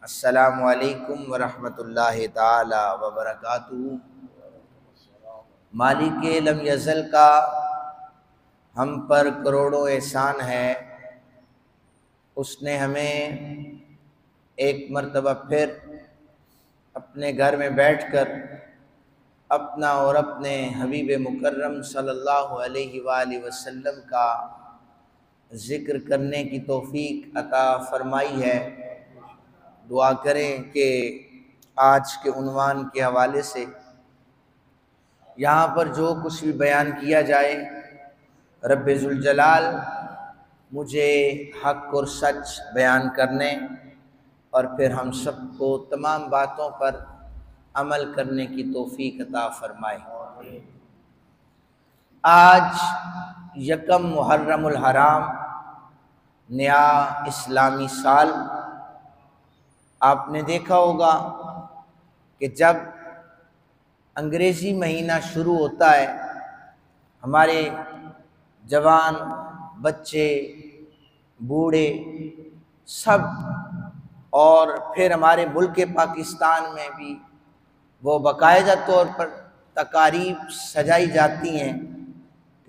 अस्सलामु अलैकुम वरहमतुल्लाहि ताला वबरकातुहू। मालिक लम यज़ल का हम पर करोड़ों एहसान है। उसने हमें एक मर्तबा फिर अपने घर में बैठकर अपना और अपने हबीब मुकर्रम सल्लल्लाहु अलैहि वसल्लम का ज़िक्र करने की तौफीक अता फरमाई है। दुआ करें कि आज के उन्वान के हवाले से यहाँ पर जो कुछ भी बयान किया जाए, रब्बे ज़ुल जलाल मुझे हक़ और सच बयान करने और फिर हम सबको तमाम बातों पर अमल करने की तौफीक अता फरमाए। आज यकम मुहर्रमुल हराम, नया इस्लामी साल। आपने देखा होगा कि जब अंग्रेज़ी महीना शुरू होता है, हमारे जवान, बच्चे, बूढ़े सब, और फिर हमारे मुल्क पाकिस्तान में भी वो बाकायदा तौर पर तकारीब सजाई जाती हैं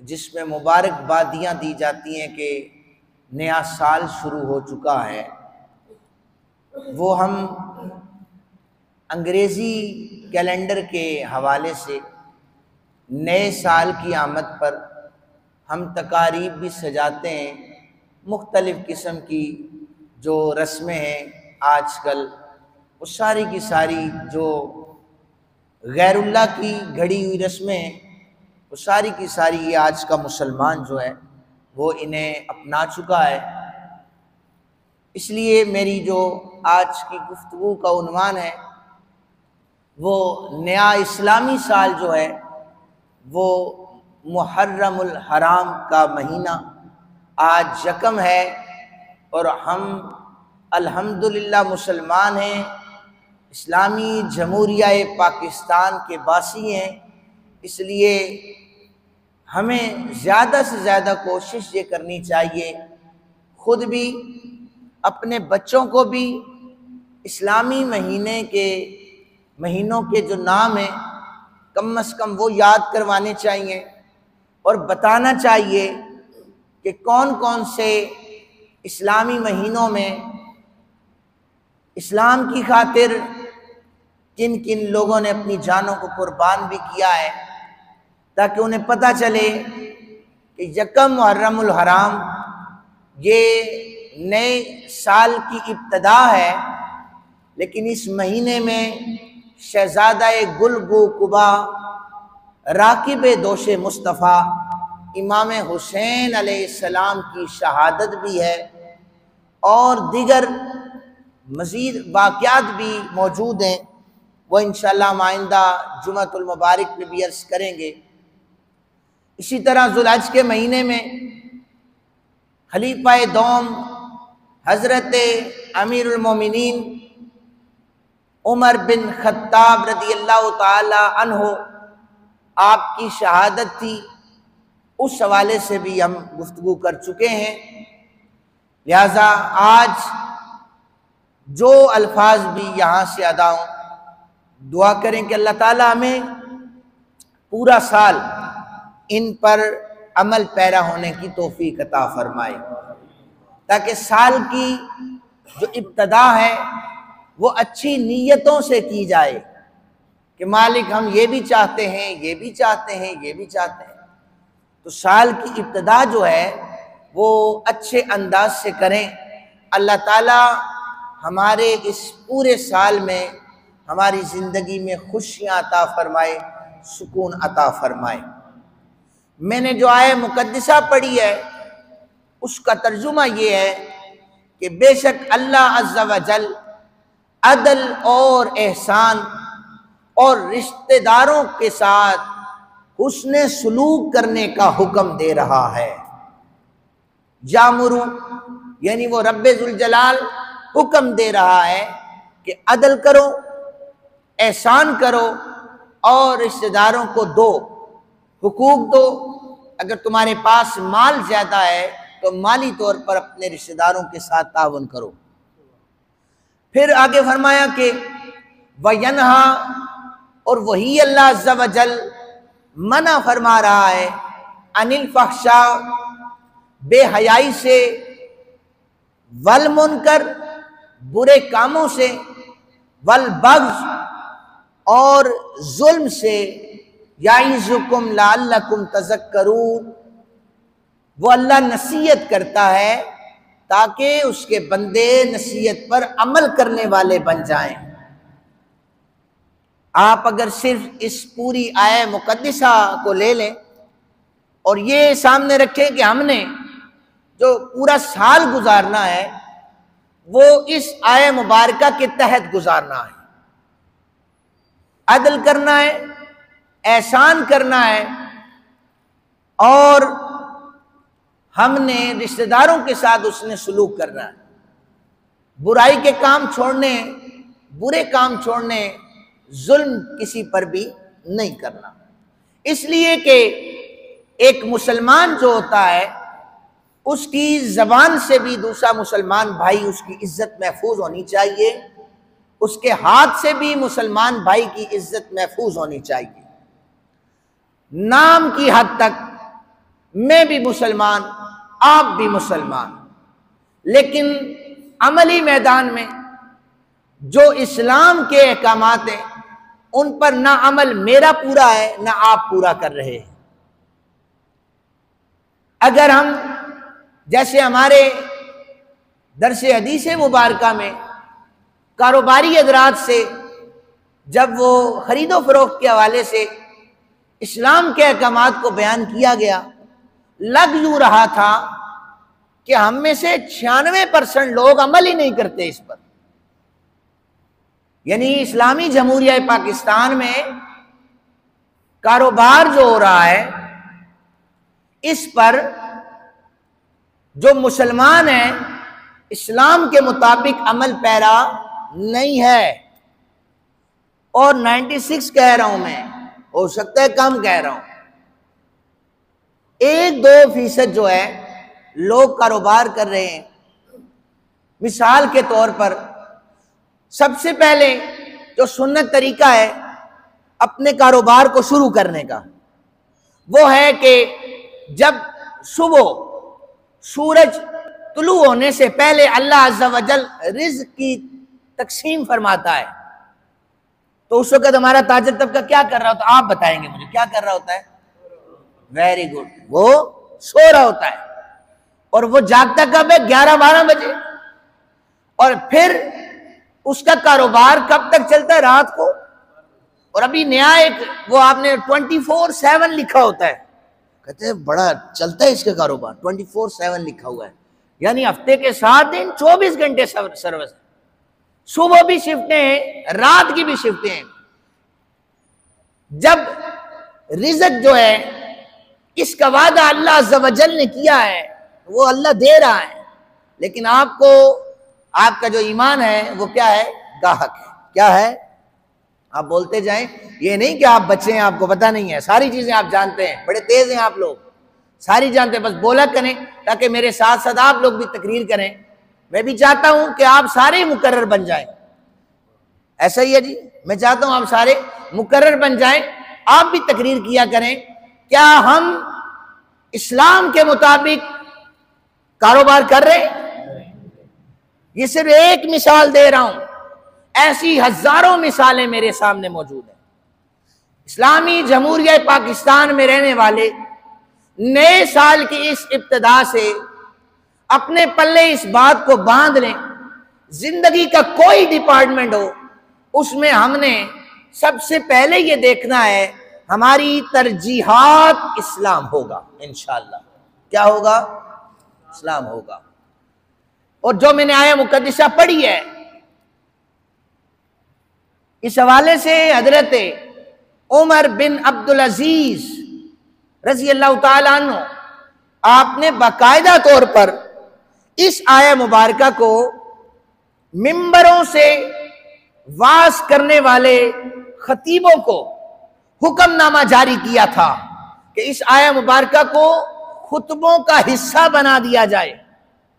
जिसमें मुबारकबादियाँ दी जाती हैं कि नया साल शुरू हो चुका है। वो हम अंग्रेज़ी कैलेंडर के हवाले से नए साल की आमद पर हम तकारीब भी सजाते हैं। मुख्तलिफ़ किस्म की जो रस्में हैं आजकल, वो सारी की सारी जो गैरुल्लाह की घड़ी हुई रस्में हैं, वो सारी की सारी ये आज का मुसलमान जो है वो इन्हें अपना चुका है। इसलिए मेरी जो आज की गुफ्तगू का उन्वान है वो नया इस्लामी साल जो है वो मुहर्रमुल हराम का महीना आज यकम है और हम अल्हम्दुलिल्लाह मुसलमान हैं, इस्लामी जमहूरिया पाकिस्तान के बासी हैं। इसलिए हमें ज़्यादा से ज़्यादा कोशिश ये करनी चाहिए, ख़ुद भी अपने बच्चों को भी इस्लामी महीनों के जो नाम हैं कम से कम वो याद करवाने चाहिए और बताना चाहिए कि कौन कौन से इस्लामी महीनों में इस्लाम की खातिर किन किन लोगों ने अपनी जानों को कुर्बान भी किया है, ताकि उन्हें पता चले कि यकम मुहर्रमुल हराम ये नए साल की इब्तदा है। लेकिन इस महीने में शहजादा गुलगू कुबा, राकिब दोश मुस्तफ़ा इमाम हुसैन अलैहिस्सलाम की शहादत भी है और दीगर मज़ीद वाक़यात भी मौजूद हैं। वो इंशाअल्लाह आइंदा जुमअतुल मुबारक में भी अर्ज़ करेंगे। इसी तरह ज़ुल्हज के महीने में खलीफा दोम हज़रत अमीरुल मोमिनीन उमर बिन खत्ताब रज़ियल्लाहु ताला अन्हु आपकी शहादत थी। उस हवाले से भी हम गुफ्तगू कर चुके हैं। लिहाजा आज जो अल्फाज भी यहाँ से अदा हों, दुआ करें कि अल्लाह ताला हमें पूरा साल इन पर अमल पैरा होने की तौफीक अता फरमाए, ताकि साल की जो इब्तदा है वो अच्छी नीयतों से की जाए कि मालिक हम ये भी चाहते हैं, ये भी चाहते हैं, ये भी चाहते हैं। तो साल की इब्तदा जो है वो अच्छे अंदाज से करें। अल्लाह ताला हमारे इस पूरे साल में हमारी ज़िंदगी में खुशियाँ अता फरमाए, सुकून अता फरमाए। मैंने जो आय मुकद्दसा पढ़ी है उसका तर्जुमा ये है कि बेशक अल्लाह अज़्ज़ा व जल अदल और एहसान और रिश्तेदारों के साथ हुस्ने सलूक करने का हुक्म दे रहा है। यामुरु यानी वो रब्बे ज़ुल जलाल हुक्म दे रहा है कि अदल करो, एहसान करो और रिश्तेदारों को दो, हुकूक दो। अगर तुम्हारे पास माल ज़्यादा है तो माली तौर पर अपने रिश्तेदारों के साथ तावन करो। फिर आगे फरमाया कि वयनहा, और वही अल्लाह अज़्ज़ा वजल मना फरमा रहा है, अनिल फहशा, बेहयाई से, वल मुनकर, बुरे कामों से, वल बग़्ज़, और जुल्म से, याइज़ुकुम लअल्लकुम तज़क्करून, वो अल्लाह नसीहत करता है ताकि उसके बंदे नसीहत पर अमल करने वाले बन जाएं। आप अगर सिर्फ इस पूरी आय मुकद्दिसा को ले लें और ये सामने रखें कि हमने जो पूरा साल गुजारना है वो इस आय मुबारका के तहत गुजारना है, अदल करना है, एहसान करना है, और हमने रिश्तेदारों के साथ उसने सलूक करना है, बुराई के काम छोड़ने, बुरे काम छोड़ने, जुल्म किसी पर भी नहीं करना। इसलिए कि एक मुसलमान जो होता है उसकी जबान से भी दूसरा मुसलमान भाई उसकी इज्जत महफूज होनी चाहिए, उसके हाथ से भी मुसलमान भाई की इज्जत महफूज होनी चाहिए। नाम की हद तक मैं भी मुसलमान, आप भी मुसलमान, लेकिन अमली मैदान में जो इस्लाम के अहकामात हैं उन पर ना अमल मेरा पूरा है ना आप पूरा कर रहे हैं। अगर हम जैसे हमारे दरसे हदीस मुबारका में कारोबारी हजरात से जब वो खरीदो फरोख्त के हवाले से इस्लाम के अहकामात को बयान किया गया, लग यूं रहा था कि हम में से 96% लोग अमल ही नहीं करते इस पर। यानी इस्लामी जमहूरिया पाकिस्तान में कारोबार जो हो रहा है इस पर जो मुसलमान है इस्लाम के मुताबिक अमल पैरा नहीं है। और 96 कह रहा हूं मैं, हो सकता है कम कह रहा हूं, 1-2% जो है लोग कारोबार कर रहे हैं। मिसाल के तौर पर सबसे पहले जो सुन्नत तरीका है अपने कारोबार को शुरू करने का वो है कि जब सुबह सूरज तुलू होने से पहले अल्लाह अज़्ज़ा वजल रिज़्क़ की तकसीम फरमाता है, तो उस वक्त हमारा ताजिर तबका क्या कर रहा होता है? आप बताएंगे मुझे, क्या कर रहा होता है? वेरी गुड, वो सो रहा होता है। और वो जागता कब है? 11-12 बजे। और फिर उसका कारोबार कब तक चलता है? रात को। और अभी नया एक वो आपने 24/7 लिखा होता है, कहते हैं बड़ा चलता है इसका कारोबार, 24/7 लिखा हुआ है, यानी हफ्ते के 7 दिन 24 घंटे सर्विस है। सुबह भी शिफ्टें हैं, रात की भी शिफ्टें हैं। जब रिज़्क़ जो है इसका वादा अल्लाह अज़्ज़ा वजल ने किया है वो अल्लाह दे रहा है, लेकिन आपको आपका जो ईमान है वो क्या है? गाहक है। क्या है? आप बोलते जाएं, ये नहीं कि आप बच्चे हैं आपको पता नहीं है, सारी चीजें आप जानते हैं, बड़े तेज हैं आप लोग, सारी जानते हैं, बस बोला करें ताकि मेरे साथ साथ आप लोग भी तकरीर करें। मैं भी चाहता हूं कि आप सारे मुकर्रर बन जाएं, ऐसा ही है जी, मैं चाहता हूं आप सारे मुकर्रर बन जाएं, आप भी तकरीर किया करें। क्या हम इस्लाम के मुताबिक कारोबार कर रहे हैं? ये सिर्फ एक मिसाल दे रहा हूं, ऐसी हजारों मिसालें मेरे सामने मौजूद हैं। इस्लामी जमहूरिया पाकिस्तान में रहने वाले नए साल की इस इब्तिदा से अपने पल्ले इस बात को बांध लें, जिंदगी का कोई डिपार्टमेंट हो उसमें हमने सबसे पहले ये देखना है हमारी तरजीहात इस्लाम होगा। इंशाअल्लाह क्या होगा? इस्लाम होगा। और जो मैंने आया मुकद्दिसा पढ़ी है इस हवाले से हजरत उमर बिन अब्दुल अजीज रजी अल्लाह ताला अन्हु आपने बाकायदा तौर पर इस आया मुबारका को मिंबरों से वास करने वाले खतीबों को हुक्मनामा जारी किया था कि इस आया मुबारका को खुतबों का हिस्सा बना दिया जाए।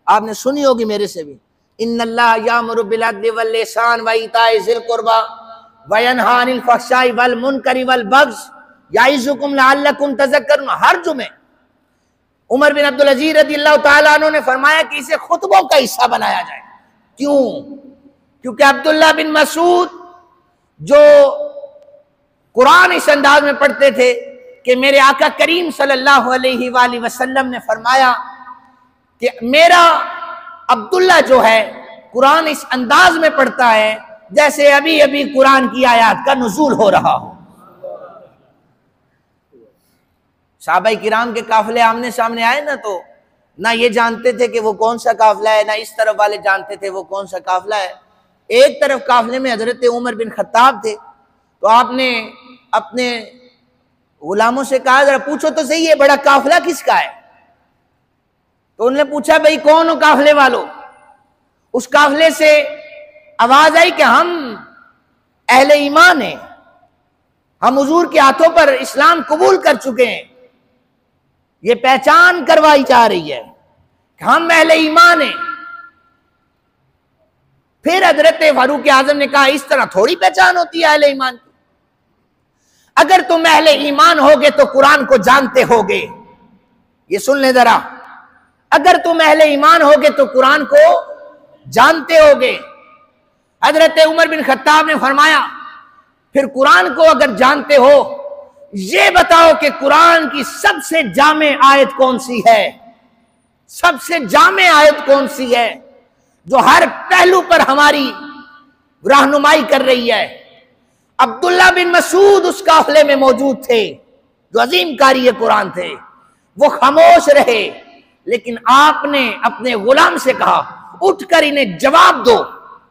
आपने सुनी होगी मेरे से भी इन्नल्लाह यामुरु बिल अदलि वल इहसान व इताइ ज़िल कुर्बा व यनहा अनिल फ़हशाइ वल मुनकरि वल बग़्य याइज़ुकुम लअल्लकुम तज़क्करून। हर जुमे उमर बिन अब्दुल अजीज रज़ियल्लाहु ताला अन्हु ने फरमाया कि इसे खुतबों का हिस्सा बनाया जाए। क्यों? क्योंकि अब्दुल्ला बिन मसूद जो कुरान इस अंदाज में पढ़ते थे कि मेरे आका करीम सल्लल्लाहु अलैहि वसल्लम ने फरमाया कि मेरा अब्दुल्ला जो है कुरान इस अंदाज में पढ़ता है जैसे अभी अभी कुरान की आयत का नुज़ूल हो रहा हो। सहाबाए किराम के काफिले आमने सामने आए ना, तो ना ये जानते थे कि वो कौन सा काफिला है, ना इस तरफ वाले जानते थे वो कौन सा काफिला है। एक तरफ काफिले में हजरत उमर बिन खत्ताब थे, तो आपने अपने गुलामों से कहा जरा पूछो तो सही है बड़ा काफिला किसका है। तो उन्होंने पूछा भाई कौन हो काफिले वालों। उस काफिले से आवाज आई कि हम अहले ईमान हैं, हम हुजूर के हाथों पर इस्लाम कबूल कर चुके हैं। ये पहचान करवाई जा रही है कि हम अहले ईमान हैं। फिर हजरत फारूक आजम ने कहा इस तरह थोड़ी पहचान होती है अहले ईमान की। अगर तुम अहले ईमान होगे तो कुरान को जानते होगे। ये सुन ले जरा, अगर तुम अहले ईमान होगे तो कुरान को जानते होगे। हजरत उमर बिन खत्ताब ने फरमाया फिर कुरान को अगर जानते हो ये बताओ कि कुरान की सबसे जामे आयत कौन सी है, सबसे जामे आयत कौन सी है जो हर पहलू पर हमारी रहनुमाई कर रही है। अब्दुल्ला बिन मसूद उस काफिले में मौजूद थे जो अजीम कारी कुरान थे, वो खामोश रहे, लेकिन आपने अपने गुलाम से कहा उठकर इन्हें जवाब दो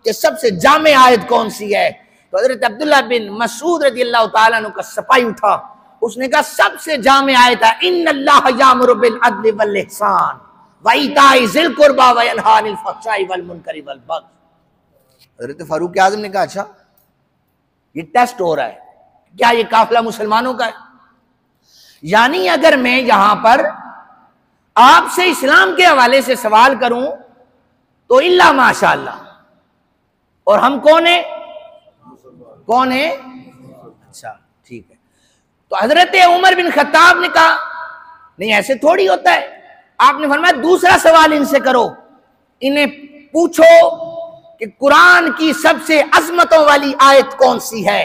कि सबसे जामे आयत कौन सी है। तो हजरत अब्दुल्ला बिन मसूद रज़ियल्लाहु ताला अन्हु का सिपाही उठा, उसने कहा सबसे जामे आयत है इन्नल्लाह यामुरु बिल अदलि वल इहसान व इताइ ज़िल कुर्बा व यनहा अनिल फ़हशाइ वल मुनकरि वल बग़्य। हजरत फारूक आज़म ने कहा अच्छा ये टेस्ट हो रहा है, क्या ये काफिला मुसलमानों का है? यानी अगर मैं यहां पर आपसे इस्लाम के हवाले से सवाल करूं तो इल्ला माशाअल्लाह, और हम कौन है? कौन है? अच्छा ठीक है। तो हजरत उमर बिन खत्ताब ने कहा नहीं ऐसे थोड़ी होता है। आपने फरमाया दूसरा सवाल इनसे करो, इन्हें पूछो कि कुरान की सबसे अजमतों वाली आयत कौन सी है।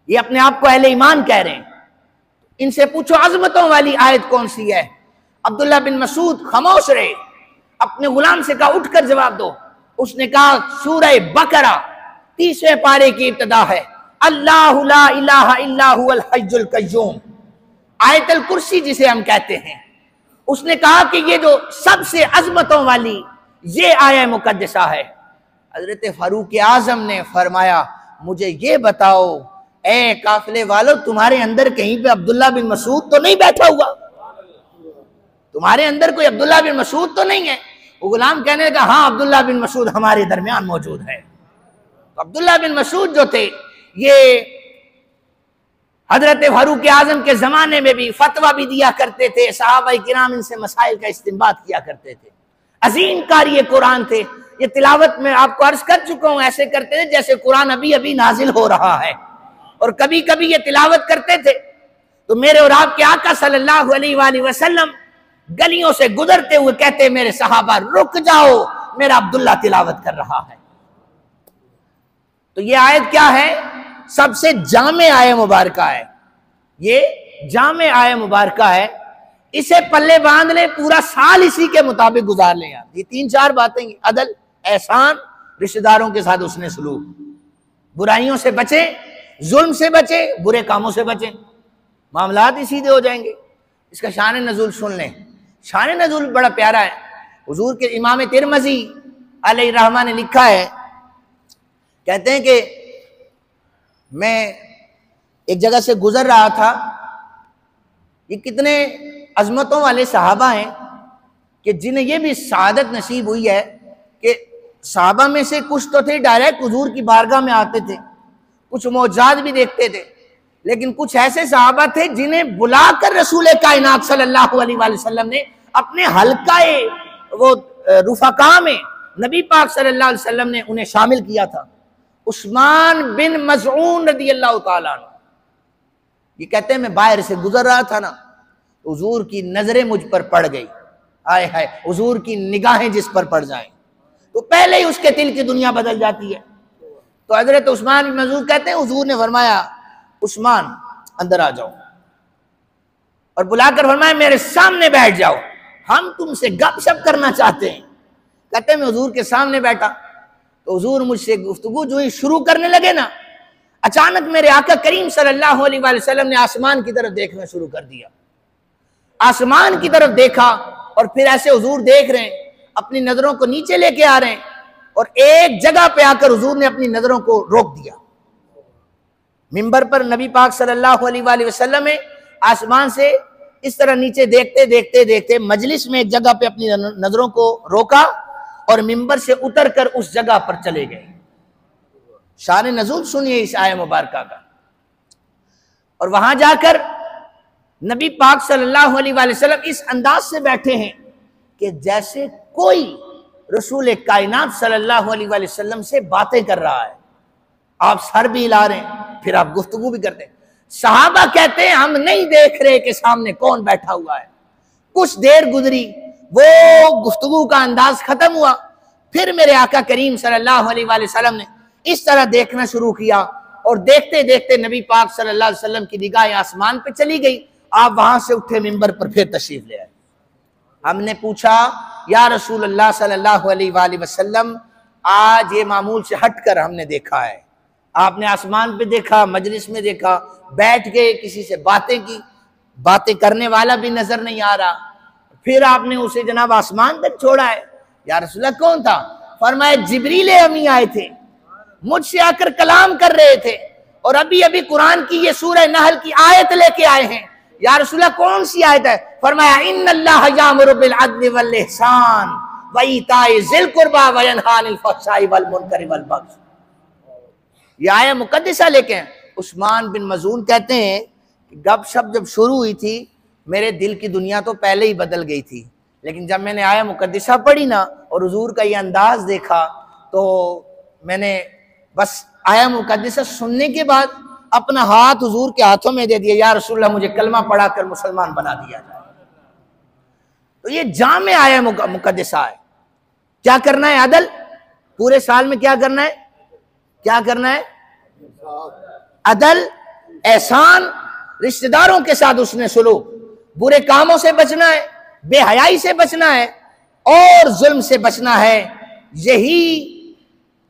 ये अपने आप को अहले ईमान कह रहे हैं, इनसे पूछो अजमतों वाली आयत कौन सी है। अब्दुल्ला बिन मसूद खामोश रहे, अपने गुलाम से कहा उठकर जवाब दो। उसने कहा सूरह बकरा 30वें पारे की इब्तिदा है, अल्लाहु ला इलाहा इल्ला हुवल हय्युल कय्यूम, आयतुल कुर्सी जिसे हम कहते हैं। उसने कहा कि ये जो सबसे अजमतों वाली ये आया मुकद्दसा है। हजरत फारूक आजम ने फरमाया मुझे ये बताओ ए काफिले वालों, तुम्हारे अंदर कहीं पे अब्दुल्ला बिन मसूद तो नहीं बैठा हुआ? तुम्हारे अंदर कोई अब्दुल्ला बिन मसूद तो नहीं है? वो गुलाम कहने लगा हाँ अब्दुल्ला बिन मसूद हमारे दरमियान मौजूद है। तो अब्दुल्ला बिन मसूद जो थे ये हजरत फारूक आजम के जमाने में भी फतवा भी दिया करते थे, सहाबाए किराम इनसे मसाइल का इस्तिंबात किया करते थे, अजीम कारी कुरान थे। ये तिलावत में आपको अर्ज कर चुका हूं, ऐसे करते थे जैसे कुरान अभी अभी नाजिल हो रहा है। और कभी कभी ये तिलावत करते थे तो मेरे और आपके आका सल्लल्लाहु अलैहि वसल्लम गलियों से गुजरते हुए कहते मेरे सहाबा रुक जाओ, मेरा अब्दुल्ला तिलावत कर रहा है। तो ये आयत क्या है? सबसे जामे आय मुबारका है, ये जामे आय मुबारका है। इसे पल्ले बांध ले, पूरा साल इसी के मुताबिक गुजार ले। आप ये 3-4 बातें, अदल, एहसान, रिश्तेदारों के साथ उसने सलूक, बुराइयों से बचे, जुल्म से बचे, बुरे कामों से बचे, मामलात ही सीधे हो जाएंगे। इसका शान नज़ुल सुन लें। शान नज़ुल बड़ा प्यारा है। हुजूर के इमाम तिरमिज़ी अलैहि रहमा ने लिखा है, कहते हैं कि मैं एक जगह से गुजर रहा था, ये कितने अजमतों वाले सहाबा हैं कि जिन्हें ये भी सआदत नसीब हुई है कि सहाबा में से कुछ तो थे डायरेक्ट हुजूर की बारगाह में आते थे, कुछ मौजाद भी देखते थे, लेकिन कुछ ऐसे सहाबा थे जिन्हें बुलाकर रसूल कायनात सल्लल्लाहु अलैहि वसल्लम ने अपने हल्काए वो रुफका में नबी पाक सल्लल्लाहु अलैहि वसल्लम ने उन्हें शामिल किया था। उस्मान बिन मज़ऊन रज़ी अल्लाह ताला अन्हु, ये कहते हैं मैं बाहर से गुजर रहा था ना, हुजूर की नजरें मुझ पर पड़ गई। आए हाय, हुजूर की निगाहें जिस पर पड़ जाएं तो पहले ही उसके दिल की दुनिया बदल जाती है। तो हजरत उस्मान बिन मज़ऊन कहते हैं हुजूर ने फरमाया उस्मान अंदर आ जाओ, और बुलाकर फरमाया मेरे सामने बैठ जाओ, हम तुमसे गपशप करना चाहते हैं। कहते हैं मैं हुजूर के सामने बैठा तो हुजूर मुझसे गुफ्तगू जो ही शुरू करने लगे ना, अचानक मेरे आका करीम सल्लल्लाहु अलैहि वसल्लम ने आसमान की तरफ देखना शुरू कर दिया। आसमान की तरफ देखा और फिर ऐसे हुजूर देख रहे हैं, अपनी नजरों को नीचे लेके आ रहे हैं, और एक जगह पे आकर हुजूर ने अपनी नजरों को रोक दिया। मिंबर पर नबी पाक सल्लल्लाहु अलैहि वसल्लम ने आसमान से इस तरह नीचे देखते देखते देखते मजलिस में एक जगह पे अपनी नजरों को रोका और मिंबर से उतरकर उस जगह पर चले गए। शान नज़ूल सुनिए इस आया मुबारक का। और वहां जाकर नबी पाक सल्लल्लाहु अलैहि वसल्लम इस अंदाज से बैठे हैं कि जैसे कोई रसूल कायनात सल्लल्लाहु अलैहि वसल्लम से बातें कर रहा है। आप सर भी हिला रहे हैं, फिर आप गुफ्तगू भी करते हैं। सहाबा कहते हैं हम नहीं देख रहे कि सामने कौन बैठा हुआ है। कुछ देर गुजरी, वो गुफ्तगू का अंदाज खत्म हुआ, फिर मेरे आका करीम सल्लल्लाहु अलैहि वसल्लम ने इस तरह देखना शुरू किया, और देखते देखते नबी पाक सल्लल्लाहु अलैहि वसल्लम की निगाहें आसमान पे चली गई। आप वहां से उठे, मिंबर पर फिर तशरीफ ले आए। हमने पूछा या रसूल अल्लाह सल्लल्लाहु अलैहि वसल्लम, आज ये मामूल से हटकर हमने देखा है, आपने आसमान पे देखा, मजलिस में देखा, बैठ गए, किसी से बातें की, बातें करने वाला भी नजर नहीं आ रहा, फिर आपने उसे जनाब आसमान तक छोड़ा है। या रसूलल्लाह कौन था? फरमाया जिब्रील अमी आए थे, मुझसे आकर कलाम कर रहे थे, और अभी अभी कुरान की ये सूरह नहल की आयत लेके आए हैं। या रसूलल्लाह कौन सी आयत है? फरमाया इन्नल्लाह यामुरु बिल अदल वल इहसान व इताइ ज़िल कुर्बा व यनहा अनिल फहशाइ वल मुनकरि वल बग़य। ये आया मुकद्दसा लेके हैं। उस्मान बिन मज़ऊन कहते हैं कि गपशप जब शुरू हुई थी, मेरे दिल की दुनिया तो पहले ही बदल गई थी, लेकिन जब मैंने आया मुकद्दसा पढ़ी ना और हुजूर का ये अंदाज देखा, तो मैंने बस आया मुकद्दसा सुनने के बाद अपना हाथ हुजूर के हाथों में दे दिया, या रसूलल्लाह मुझे कलमा पढ़ा कर मुसलमान बना दिया जाए। तो ये जामे आया मुकद्दसा है। क्या करना है? अदल। पूरे साल में क्या करना है? क्या करना है? अदल, एहसान, रिश्तेदारों के साथ उसने सुलूक, बुरे कामों से बचना है, बेहयाई से बचना है, और जुल्म से बचना है। यही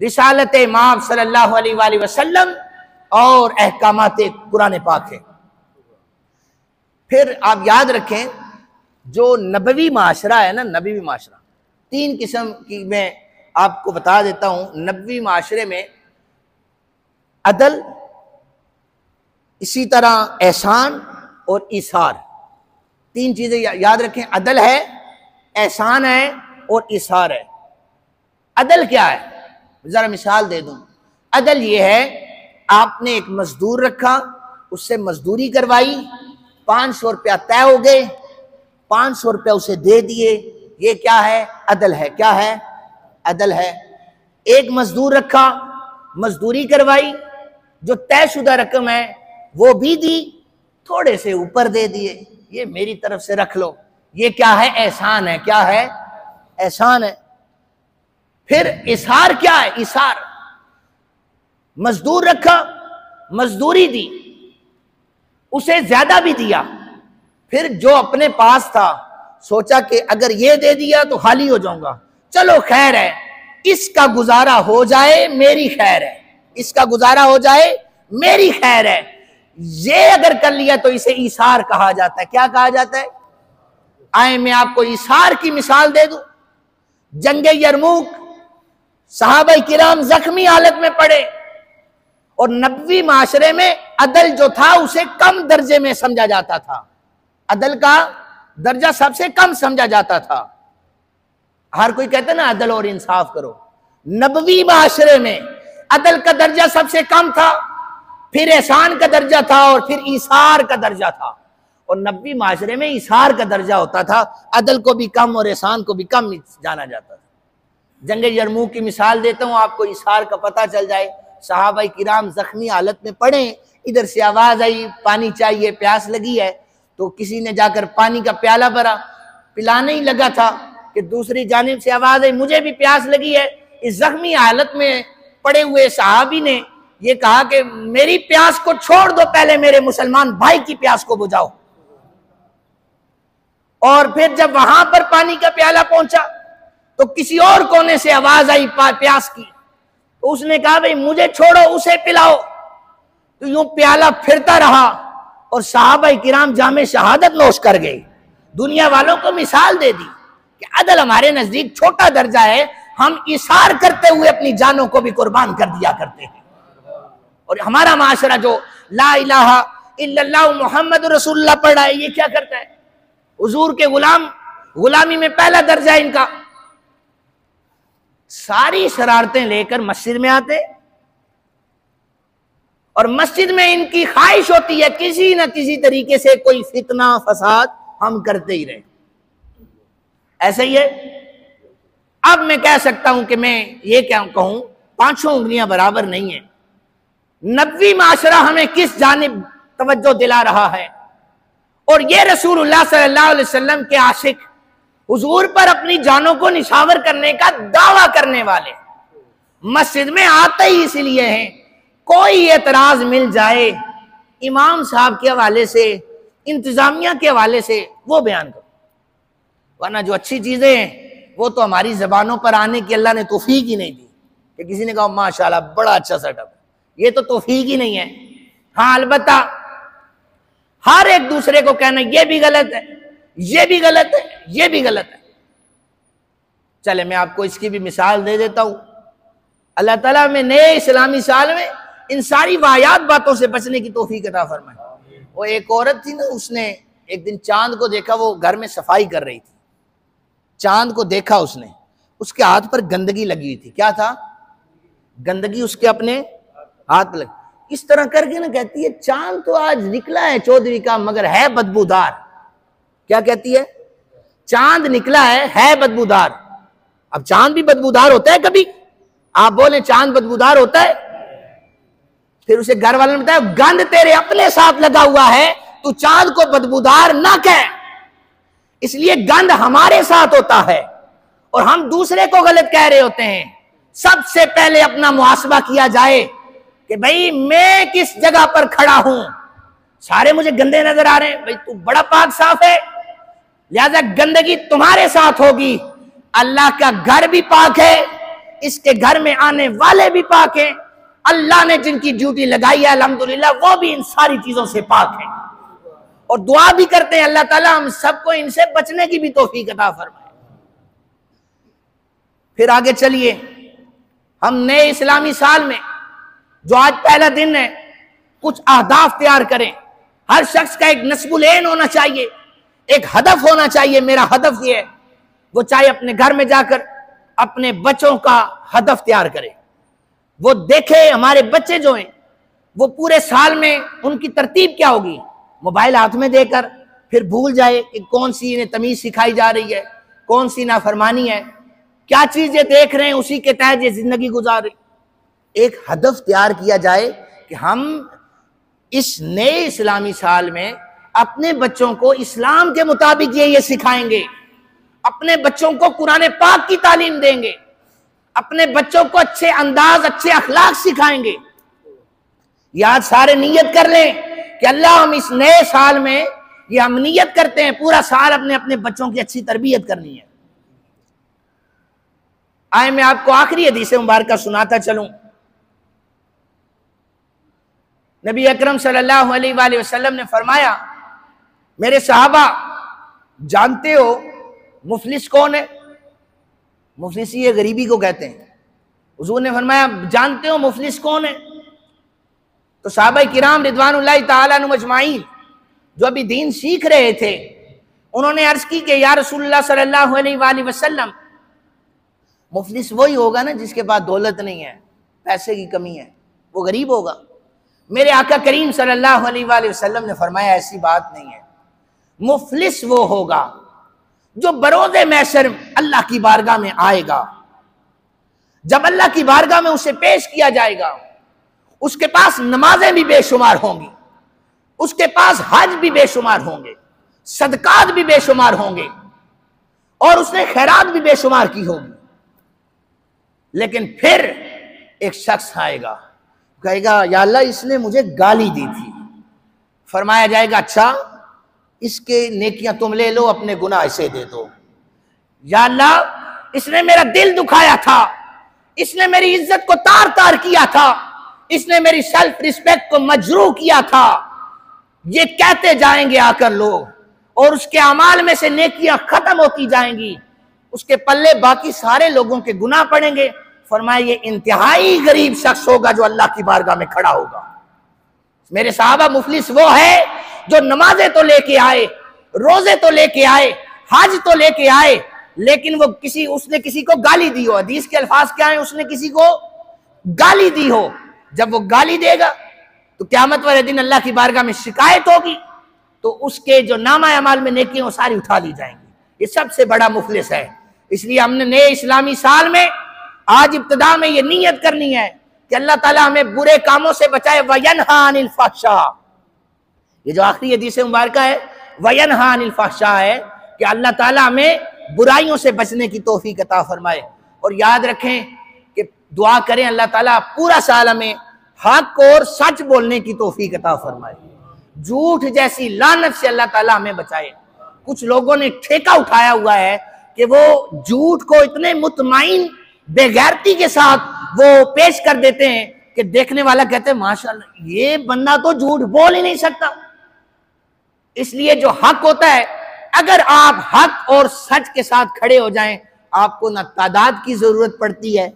रिसालत इमाम सल्लल्लाहु अलैहि वसल्लम और अहकामात कुरान पाक है। फिर आप याद रखें, जो नबवी माशरा है ना, नबवी माशरा 3 किस्म की मैं आपको बता देता हूं। नबवी माशरे में अदल, इसी तरह एहसान और इसार, 3 चीजें याद रखें। अदल है, एहसान है और इसार है। अदल क्या है? जरा मिसाल दे दूं। अदल ये है, आपने एक मजदूर रखा, उससे मजदूरी करवाई, 500 रुपया तय हो गए, 500 रुपया उसे दे दिए, ये क्या है? अदल है। क्या है? अदल है। एक मजदूर रखा, मजदूरी करवाई, जो तयशुदा रकम है वो भी दी, थोड़े से ऊपर दे दिए, ये मेरी तरफ से रख लो, ये क्या है? एहसान है। क्या है? एहसान है। फिर इसार क्या है? इसार, मजदूर रखा, मजदूरी दी, उसे ज्यादा भी दिया, फिर जो अपने पास था सोचा कि अगर ये दे दिया तो खाली हो जाऊंगा, चलो खैर है, इसका गुजारा हो जाए मेरी खैर है, इसका गुजारा हो जाए मेरी खैर है। ये अगर कर लिया तो इसे इसार कहा जाता है। क्या कहा जाता है? आए मैं आपको इसार की मिसाल दे दूं। जंगे यरमुक, सहाबा किराम जख्मी हालत में पड़े, और नबवी माशरे में अदल जो था उसे कम दर्जे में समझा जाता था, अदल का दर्जा सबसे कम समझा जाता था। हर कोई कहता ना अदल और इंसाफ करो, नबवी माशरे में अदल का दर्जा सबसे कम था, फिर एहसान का दर्जा था, और फिर इसार का दर्जा था। और नबवी माशरे में इसार का दर्जा होता था, अदल को भी कम और एहसान को भी कम जाना जाता था। जंग यरमूक की मिसाल देता हूँ आपको, इसार का पता चल जाए। सहाबा किराम जख्मी हालत में पड़े, इधर से आवाज आई पानी चाहिए, प्यास लगी है, तो किसी ने जाकर पानी का प्याला भरा, पिलाने ही लगा था कि दूसरी जानिब से आवाज आई मुझे भी प्यास लगी है। इस जख्मी हालत में पड़े हुए सहाबी ने ये कहा कि मेरी प्यास को छोड़ दो, पहले मेरे मुसलमान भाई की प्यास को बुझाओ। और फिर जब वहां पर पानी का प्याला पहुंचा तो किसी और कोने से आवाज आई प्यास की, तो उसने कहा भाई मुझे छोड़ो, उसे पिलाओ। तो यूं प्याला फिरता रहा और सहाबा किराम जामे शहादत नोश कर गए। दुनिया वालों को मिसाल दे दी कि अदल हमारे नजदीक छोटा दर्जा है, हम इशार करते हुए अपनी जानों को भी कुर्बान कर दिया करते हैं। और हमारा माशरा जो ला इलाहा इल्लल्लाह मुहम्मद रसूलुल्लाह पढ़ रहा है, ये क्या करता है? हुजूर के गुलामी में पहला दर्जा इनका। सारी शरारतें लेकर मस्जिद में आते और मस्जिद में इनकी ख्वाहिश होती है किसी न किसी तरीके से कोई फितना फसाद हम करते ही रहे। ऐसे ही है। अब मैं कह सकता हूं कि मैं ये क्या कहूं, पांचों उंगलियां बराबर नहीं है। नबवी माशरा हमें किस जानिब तवज्जो दिला रहा है, और ये रसूलुल्लाह सल्लल्लाहु अलैहि वसल्लम के आशिक, हुजूर पर अपनी जानों को निशावर करने का दावा करने वाले मस्जिद में आते ही इसलिए हैं कोई एतराज मिल जाए इमाम साहब के हवाले से, इंतजामिया के हवाले से, वो बयान करो। वरना जो अच्छी चीजें हैं वो तो हमारी जबानों पर आने की अल्लाह ने तौफीक ही नहीं दी कि किसी ने कहा माशाल्लाह बड़ा अच्छा सेटअप है, ये तो तौफीक ही नहीं है। हाँ, अलबत्ता हर एक दूसरे को कहना ये भी गलत है, ये भी गलत है, ये भी गलत है। चले मैं आपको इसकी भी मिसाल दे देता हूं। अल्लाह ताला में नए इस्लामी साल में इन सारी वाहियात बातों से बचने की तौफीक अता फरमाए। वो एक औरत थी ना, उसने एक दिन चांद को देखा, वो घर में सफाई कर रही थी, चांद को देखा उसने, उसके हाथ पर गंदगी लगी हुई थी। क्या था? गंदगी उसके अपने हाथ लगी। इस तरह करके ना कहती है चांद तो आज निकला है 14वीं का, मगर है बदबूदार। क्या कहती है? चांद निकला है बदबूदार। अब चांद भी बदबूदार होता है कभी? आप बोले चांद बदबूदार होता है? फिर उसे घर वालों ने बताया गंद तेरे अपने साथ लगा हुआ है, तू चांद को बदबूदार ना कह, इसलिए गंद हमारे साथ होता है और हम दूसरे को गलत कह रहे होते हैं। सबसे पहले अपना मुहासबा किया जाए कि भाई मैं किस जगह पर खड़ा हूं। सारे मुझे गंदे नजर आ रहे हैं, भाई तू बड़ा पाक साफ है, लिहाजा गंदगी तुम्हारे साथ होगी। अल्लाह का घर भी पाक है, इसके घर में आने वाले भी पाक हैं, अल्लाह ने जिनकी ड्यूटी लगाई है अल्हम्दुलिल्लाह वो भी इन सारी चीजों से पाक है। और दुआ भी करते हैं अल्लाह ताला हम सबको इनसे बचने की भी तौफीक अता फरमाए। फिर आगे चलिए, हम नए इस्लामी साल में जो आज पहला दिन है, कुछ अहदाफ तैयार करें। हर शख्स का एक नस्बुल-ऐन होना चाहिए, एक हदफ होना चाहिए। मेरा हदफ ये है, वो चाहे अपने घर में जाकर अपने बच्चों का हदफ तैयार करे, वो देखे हमारे बच्चे जो हैं वो पूरे साल में उनकी तरतीब क्या होगी। मोबाइल हाथ में देकर फिर भूल जाए कि कौन सी इन्हें तमीज सिखाई जा रही है, कौन सी नाफरमानी है, क्या चीजें देख रहे हैं, उसी के तहत ये जिंदगी गुजार रहे। एक हदफ तैयार किया जाए कि हम इस नए इस्लामी साल में अपने बच्चों को इस्लाम के मुताबिक ये सिखाएंगे, अपने बच्चों को कुरान पाक की तालीम देंगे, अपने बच्चों को अच्छे अंदाज, अच्छे अखलाक सिखाएंगे। याद सारे नियत कर लें कि अल्लाह हम इस नए साल में ये हम नियत करते हैं पूरा साल अपने अपने बच्चों की अच्छी तरबियत करनी है। आए मैं आपको आखिरी हदीस मुबारक सुनाता चलूं। नबी अकरम सल्लल्लाहु अलैहि वसल्लम ने फरमाया, मेरे सहाबा जानते हो मुफलिस कौन है? मुफलिसी ये गरीबी को कहते हैं। हुजूर ने फरमाया जानते हो मुफलिस कौन है? तो सहाबा किराम रिदवानुल्लाहि ताला अन्हुम अजमाइन जो अभी दीन सीख रहे थे, उन्होंने अर्ज की कि या रसूलुल्लाह सल्लल्लाहु अलैहि वसल्लम, मुफलिस वही होगा ना जिसके पास दौलत नहीं है, पैसे की कमी है, वो गरीब होगा। मेरे आका करीम सल्लल्लाहु अलैहि वसल्लम ने फरमाया ऐसी बात नहीं है। मुफलिस वो होगा जो बरोज़े महशर अल्लाह की बारगाह में आएगा जब अल्लाह की बारगाह में उसे पेश किया जाएगा, उसके पास नमाजें भी बेशुमार होंगी, उसके पास हज भी बेशुमार होंगे, सदकात भी बेशुमार होंगे, और उसने खैरात भी बेशुमार की होगी। लेकिन फिर एक शख्स आएगा, कहेगा या अल्लाह इसने मुझे गाली दी थी। फरमाया जाएगा अच्छा इसके नेकियां तुम ले लो, अपने गुनाह इसे दे दो। या अल्लाह इसने मेरा दिल दुखाया था, इसने मेरी इज्जत को तार तार किया था, इसने मेरी सेल्फ रिस्पेक्ट को मजरूह किया था। ये कहते जाएंगे आकर लोग, और उसके अमाल में से नेकियां खत्म होती जाएंगी, उसके पल्ले बाकी सारे लोगों के गुनाह पड़ेंगे। फरमाया ये इंतहाई गरीब शख्स होगा जो अल्लाह की बारगाह में खड़ा होगा। मेरे साहबा मुफलिस वो है जो नमाजें तो लेके आए, रोजे तो लेके आए, हज तो लेके आए, लेकिन वो उसने किसी को गाली दी हो। हदीस के अल्फाज क्या है? उसने किसी को गाली दी हो। जब वो गाली देगा तो क़यामत वाले दिन अल्लाह की बारगाह में शिकायत होगी, तो उसके जो नामा अमाल में नेकियां वो सारी उठा ली जाएंगी। ये सबसे बड़ा मुफलिस है। इसलिए हमने नए इस्लामी साल में आज इब्तिदा में ये नीयत करनी है कि अल्लाह ताला हमें बुरे कामों से बचाए। वयनहा अनिल फहशा, ये जो आखिरी हदीस मुबारक है वयनहा अनिल फहशा है कि अल्लाह ताला हमें बुराइयों से बचने की तौफीक अता फरमाए। और याद रखें कि दुआ करें अल्लाह ताला पूरा साल हमें हक और सच बोलने की तौफीक अता फरमाए, झूठ जैसी लानत से अल्लाह ताला हमें बचाए। कुछ लोगों ने ठेका उठाया हुआ है कि वो झूठ को इतने मुतमाइन बेगैरती के साथ वो पेश कर देते हैं कि देखने वाला कहते हैं माशाल्लाह ये बंदा तो झूठ बोल ही नहीं सकता। इसलिए जो हक होता है, अगर आप हक और सच के साथ खड़े हो जाएं, आपको न तादाद की जरूरत पड़ती है,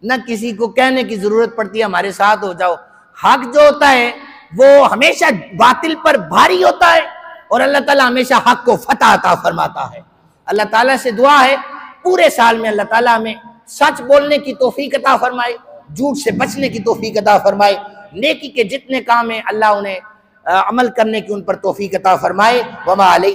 न किसी को कहने की जरूरत पड़ती है हमारे साथ हो जाओ। हक जो होता है वो हमेशा बातिल पर भारी होता है, और अल्लाह ताला हमेशा हक को फतह अता फरमाता है। अल्लाह ताला से दुआ है पूरे साल में अल्लाह ताला हमें सच बोलने की तौफीक अता फरमाए, झूठ से बचने की तौफीक अता फरमाए, नेकी के जितने काम हैं अल्लाह उन्हें अमल करने की उन पर तौफीक अता फरमाए। वमा अलैना।